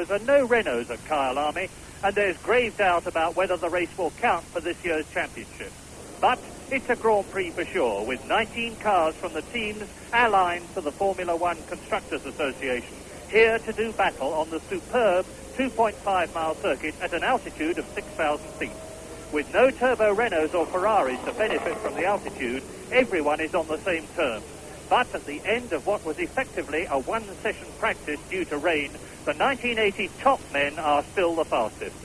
Renaults and no Renaults at Kyle Army, and there's grave doubt about whether the race will count for this year's championship. But it's a Grand Prix for sure, with 19 cars from the teams allied to the Formula One Constructors Association, here to do battle on the superb 2.5-mile circuit at an altitude of 6,000 feet. With no turbo Renaults or Ferraris to benefit from the altitude, everyone is on the same terms. But at the end of what was effectively a one-session practice due to rain, the 1980 top men are still the fastest.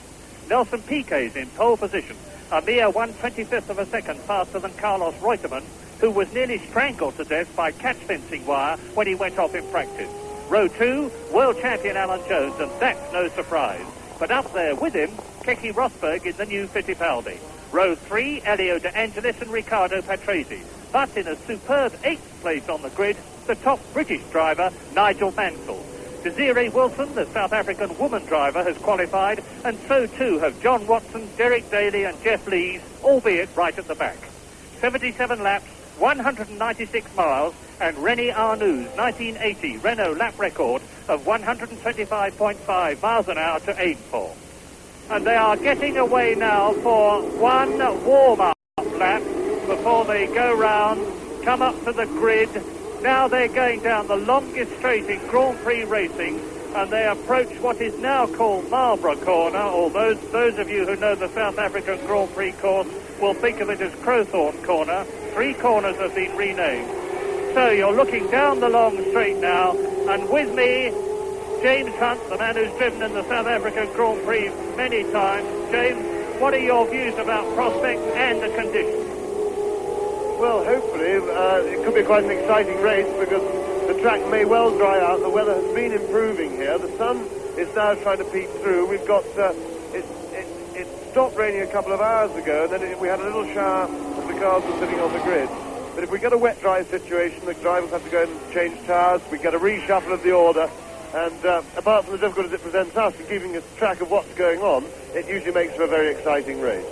Nelson Piquet's in pole position, a mere 1/25th of a second faster than Carlos Reutemann, who was nearly strangled to death by catch fencing wire when he went off in practice. Row 2, world champion Alan Jones, and that's no surprise. But up there with him, Keke Rosberg in the new Fittipaldi. Row 3, Elio De Angelis and Riccardo Patrese. But in a superb 8th place on the grid, the top British driver, Nigel Mansell. Desiree Wilson, the South African woman driver, has qualified, and so too have John Watson, Derek Daly and Jeff Lees, albeit right at the back. 77 laps, 196 miles, and René Arnoux' 1980 Renault lap record of 125.5 miles an hour to aim for. And they are getting away now for one warm-up lap before they go round, come up to the grid. Now they're going down the longest straight in Grand Prix racing, and they approach what is now called Marlborough Corner, or those of you who know the South African Grand Prix course will think of it as Crowthorne Corner. 3 corners have been renamed. So you're looking down the long straight now, and with me, James Hunt, the man who's driven in the South African Grand Prix many times. James, what are your views about prospects and the conditions? Well, hopefully it could be quite an exciting race, because the track may well dry out. The weather has been improving here. The sun is now trying to peek through. We've got it stopped raining a couple of hours ago, and then we had a little shower as the cars were sitting on the grid. But if we get a wet dry situation, the drivers have to go and change tyres. We get a reshuffle of the order, and apart from the difficulties it presents us in keeping a track of what's going on, it usually makes for a very exciting race.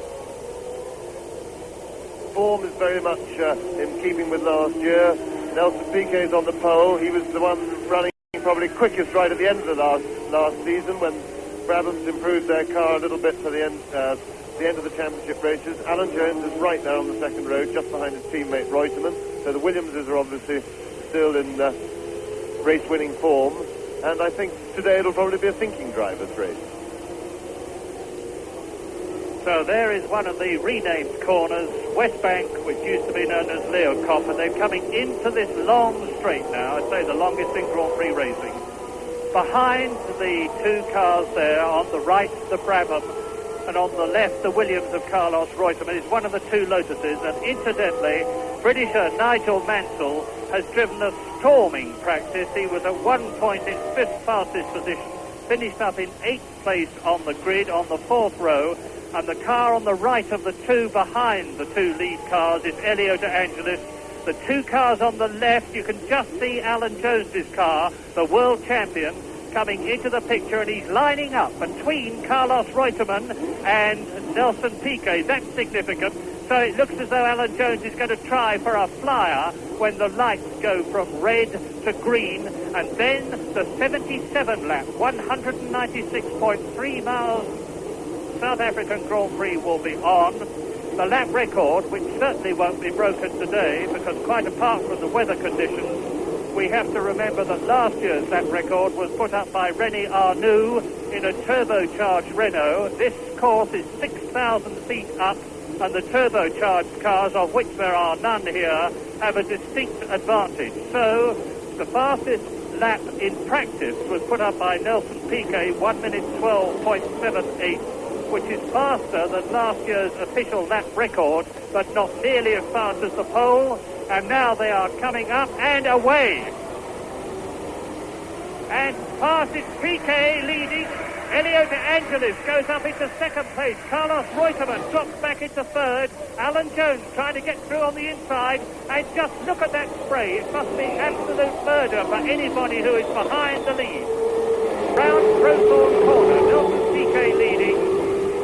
Form is very much in keeping with last year. Nelson Piquet's on the pole. He was the one running probably quickest right at the end of the last season, when Brabham's improved their car a little bit for the end of the championship races. Alan Jones is right there on the second row, just behind his teammate Reutemann. So the Williamses are obviously still in race-winning form. And I think today it'll probably be a thinking driver's race. So there is one of the renamed corners, West Bank, which used to be known as Leo Cop, and they're coming into this long straight now, I'd say the longest in Grand Prix racing. Behind the 2 cars there, on the right the Brabham, and on the left the Williams of Carlos Reutemann is one of the 2 Lotuses, and incidentally, Britisher Nigel Mansell has driven a storming practice. He was at one point in 5th fastest position, finished up in 8th place on the grid on the 4th row, and the car on the right of the 2 behind the 2 lead cars is Elio De Angelis. The 2 cars on the left, you can just see Alan Jones's car, the world champion, coming into the picture, and he's lining up between Carlos Reutemann and Nelson Piquet. That's significant. So it looks as though Alan Jones is going to try for a flyer when the lights go from red to green, and then the 77 lap, 196.3 miles South African Grand Prix will be on. The lap record, which certainly won't be broken today, because quite apart from the weather conditions, we have to remember that last year's lap record was put up by René Arnoux in a turbocharged Renault. This course is 6,000 feet up, and the turbocharged cars, of which there are none here, have a distinct advantage. So the fastest lap in practice was put up by Nelson Piquet, 1 minute 12.78, which is faster than last year's official lap record, but not nearly as fast as the pole. And now they are coming up and away. And past is Piquet leading. Elio De Angelis goes up into 2nd place. Carlos Reutemann drops back into 3rd. Alan Jones trying to get through on the inside. And just look at that spray. It must be absolute murder for anybody who is behind the lead. Round Crowthorne Corner, Nelson Piquet leading.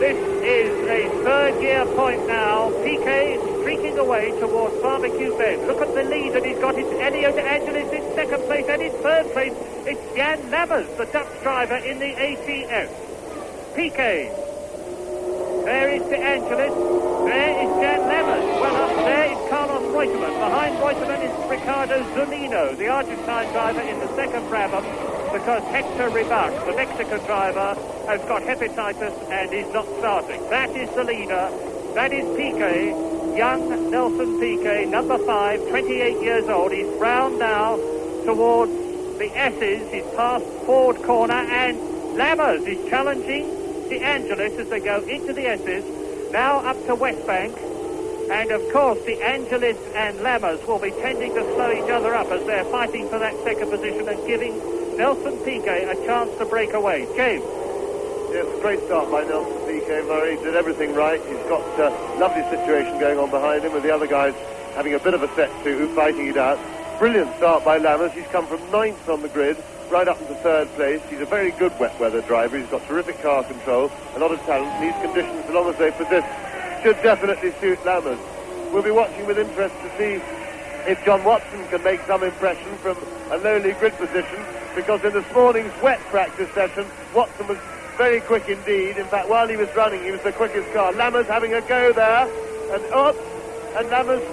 This is a 3rd year point now. Piquet streaking away towards Barbecue Bend. Look at the lead that he's got. It's Elio De Angelis in second place, and in third place it's Jan Lammers, the Dutch driver in the ATS. Piquet. There is De Angelis. There is Jan Lammers. Well up there is Carlos Reutemann. Behind Reutemann is Ricardo Zunino, the Argentine driver in the second Brabham, because Hector Ribac, the Mexican driver, has got hepatitis and is not starting. That is the leader. That is Piquet, young Nelson Piquet, number 5, 28 years old. He's round now towards the S's. He's past Ford corner, and Lammers is challenging De Angelis as they go into the S's. Now up to West Bank. And of course, De Angelis and Lammers will be tending to slow each other up as they're fighting for that second position and giving Nelson Piquet a chance to break away. James. Yes, great start by Nelson Piquet, Murray. Did everything right. He's got a lovely situation going on behind him with the other guys having a bit of a set to, fighting it out. Brilliant start by Lammers. He's come from 9th on the grid right up into 3rd place. He's a very good wet weather driver. He's got terrific car control, a lot of talent. These conditions, so long as they persist, should definitely suit Lammers. We'll be watching with interest to see if John Watson can make some impression from a lowly grid position, because in this morning's wet practice session, Watson was very quick indeed. In fact, while he was running, he was the quickest car. Lammers having a go there, and up, and Lammers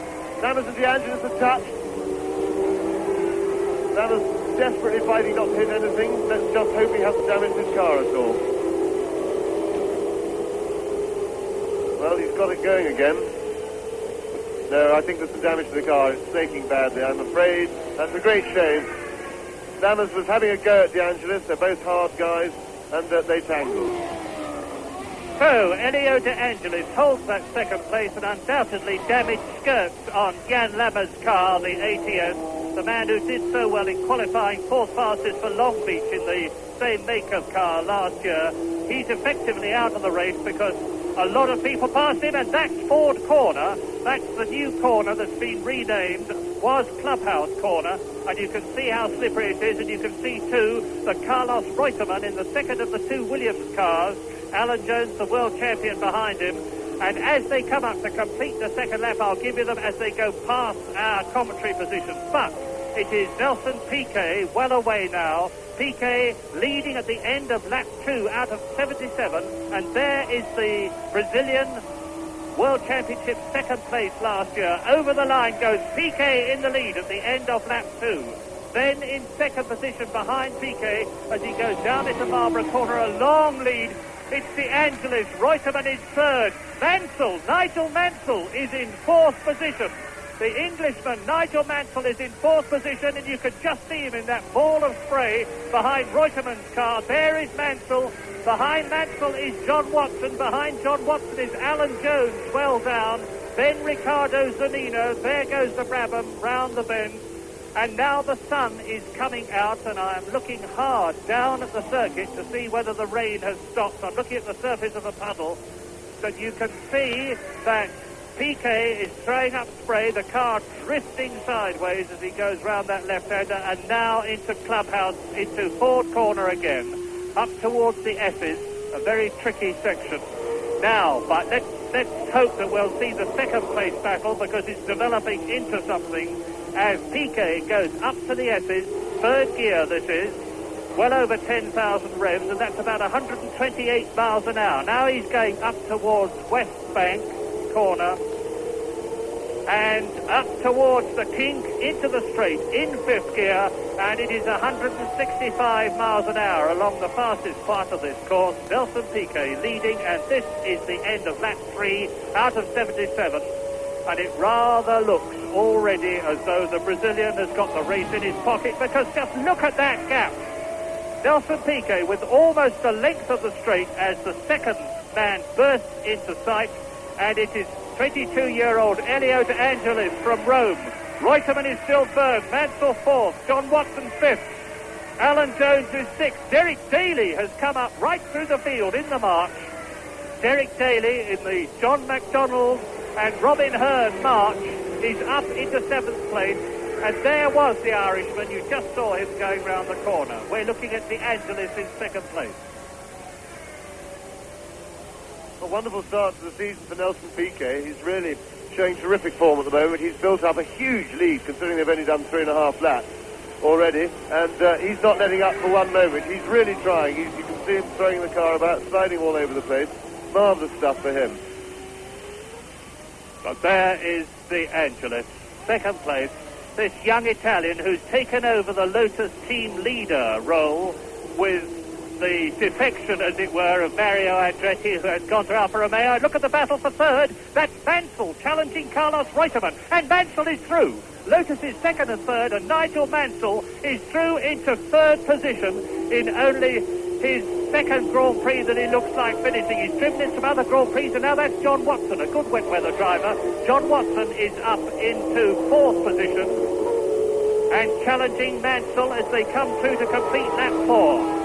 and De Angelis are touched. Lammers desperately fighting not to hit anything. Let's just hope he hasn't damaged his car at all. Well, he's got it going again. No, I think there's some damage to the car. It's snaking badly, I'm afraid. That's a great shame. Lammers was having a go at De Angelis. They're both hard guys, and they tangled. So, Elio De Angelis holds that second place and undoubtedly damaged skirts on Jan Lammers' car, the ATS, the man who did so well in qualifying 4th fastest for Long Beach in the same make of car last year. He's effectively out of the race because a lot of people passed him, and that's Ford Corner. That's the new corner that's been renamed, was Clubhouse Corner, and you can see how slippery it is, and you can see too the Carlos Reutemann in the second of the 2 Williams cars, Alan Jones, the world champion, behind him. And as they come up to complete the second lap, I'll give you them as they go past our commentary positions. But it is Nelson Piquet well away now. Piquet leading at the end of lap 2 out of 77. And there is the Brazilian World Championship second place last year. Over the line goes Piquet in the lead at the end of lap 2. Then in second position behind Piquet as he goes down into Marlborough Corner, a long lead. It's De Angelis. Reutemann is third. Nigel Mansell is in 4th position. The Englishman, Nigel Mansell, is in 4th position, and you can just see him in that ball of spray behind Reutemann's car. There is Mansell. Behind Mansell is John Watson. Behind John Watson is Alan Jones, well down. Then Ricardo Zunino. There goes the Brabham round the bend. And now the sun is coming out, and I am looking hard down at the circuit to see whether the rain has stopped. I'm looking at the surface of a puddle, but you can see that Piquet is throwing up spray, the car drifting sideways as he goes round that left-hander, and now into Clubhouse, into Ford Corner again, up towards the S's, a very tricky section. Now, but let's hope that we'll see the second place battle, because it's developing into something as Piquet goes up to the S's, 3rd gear this is, well over 10,000 revs, and that's about 128 miles an hour. Now he's going up towards West Bank Corner and up towards the kink into the straight in 5th gear, and it is 165 miles an hour along the fastest part of this course. Nelson Piquet leading, and this is the end of lap 3 out of 77, and it rather looks already as though the Brazilian has got the race in his pocket, because just look at that gap. Nelson Piquet with almost the length of the straight as the second man bursts into sight, and it is 22-year-old Elio De Angelis from Rome. Reutemann is still third, Mansell 4th, John Watson 5th, Alan Jones is 6th. Derek Daly has come up right through the field in the march. Derek Daly in the John McDonald and Robin Hearn march is up into 7th place, and there was the Irishman. You just saw him going round the corner. We're looking at De Angelis in 2nd place. A wonderful start to the season for Nelson Piquet. He's really showing terrific form at the moment. He's built up a huge lead, considering they've only done 3.5 laps already, and he's not letting up for one moment. He's really trying. You can see him throwing the car about, sliding all over the place. Marvellous stuff for him. But there is the Angelus, second place. This young Italian who's taken over the Lotus team leader role with the defection, as it were, of Mario Andretti, who has gone to Alfa Romeo. Look at the battle for third. That's Mansell challenging Carlos Reutemann, and Mansell is through. Lotus is second and third, and Nigel Mansell is through into third position in only his second Grand Prix that he looks like finishing. He's driven in some other Grand Prix, and now that's John Watson, a good wet weather driver. John Watson is up into fourth position and challenging Mansell as they come through to complete lap 4.